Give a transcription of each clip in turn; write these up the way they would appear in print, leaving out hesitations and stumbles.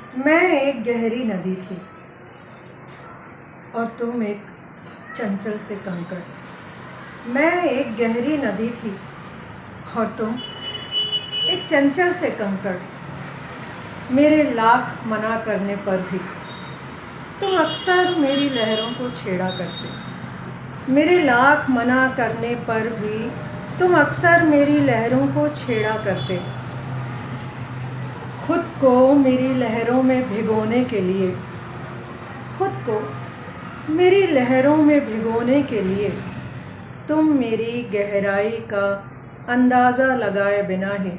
मैं एक गहरी नदी थी और तुम एक चंचल से कंकड़। मैं एक गहरी नदी थी और तुम एक चंचल से कंकड़। मेरे लाख मना करने पर भी तुम अक्सर मेरी लहरों को छेड़ा करते। मेरे लाख मना करने पर भी तुम अक्सर मेरी लहरों को छेड़ा करते। खुद को मेरी लहरों में भिगोने के लिए, खुद को मेरी लहरों में भिगोने के लिए तुम मेरी गहराई का अंदाज़ा लगाए बिना ही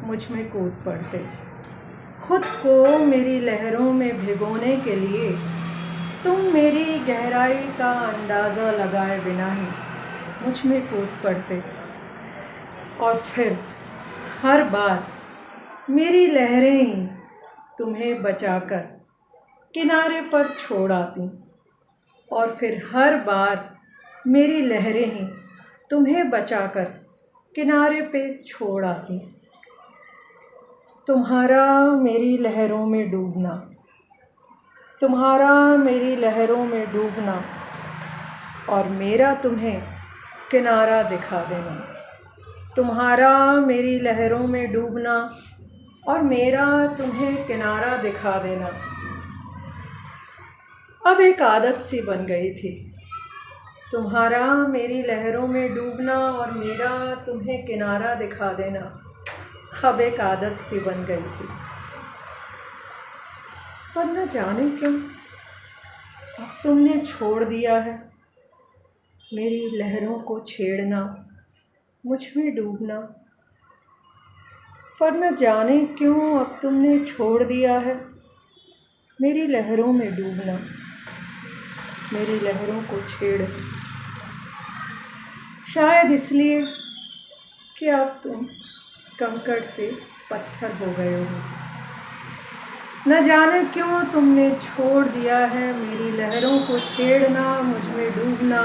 मुझ में कूद पड़ते। खुद को मेरी लहरों में भिगोने के लिए तुम मेरी गहराई का अंदाज़ा लगाए बिना ही मुझ में कूद पड़ते और फिर हर बार मेरी लहरें ही तुम्हें बचाकर किनारे पर छोड़ आती और फिर हर बार मेरी लहरें ही तुम्हें बचाकर किनारे पे छोड़ आती। तुम्हारा मेरी लहरों में डूबना, तुम्हारा मेरी लहरों में डूबना और मेरा तुम्हें किनारा दिखा देना। तुम्हारा मेरी लहरों में डूबना और मेरा तुम्हें किनारा दिखा देना अब एक आदत सी बन गई थी। तुम्हारा मेरी लहरों में डूबना और मेरा तुम्हें किनारा दिखा देना अब एक आदत सी बन गई थी। पर न जाने क्यों अब तुमने छोड़ दिया है मेरी लहरों को छेड़ना, मुझ में डूबना। पर न जाने क्यों अब तुमने छोड़ दिया है मेरी लहरों में डूबना, मेरी लहरों को छेड़। शायद इसलिए कि अब तुम कंकड़ से पत्थर हो गए हो। न जाने क्यों तुमने छोड़ दिया है मेरी लहरों को छेड़ना, मुझ में डूबना,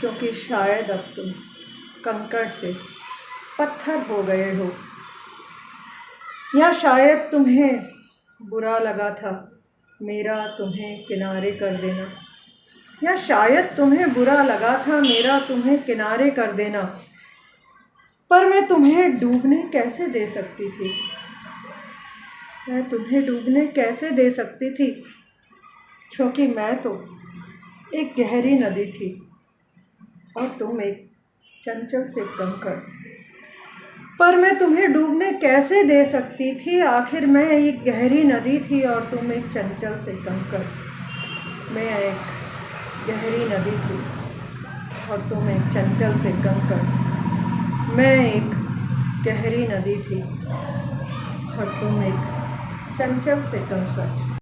क्योंकि शायद अब तुम कंकड़ से पत्थर हो गए हो। या शायद तुम्हें बुरा लगा था मेरा तुम्हें किनारे कर देना, या शायद तुम्हें बुरा लगा था मेरा तुम्हें किनारे कर देना। पर मैं तुम्हें डूबने कैसे दे सकती थी, मैं तुम्हें डूबने कैसे दे सकती थी, क्योंकि मैं तो एक गहरी नदी थी और तुम एक चंचल से कंकड़। पर मैं तुम्हें डूबने कैसे दे सकती थी, आखिर मैं एक गहरी नदी थी और तुम एक चंचल से कंकड़। मैं एक गहरी नदी थी और तुम एक चंचल से कंकड़। मैं एक गहरी नदी थी और तुम एक चंचल से कंकड़।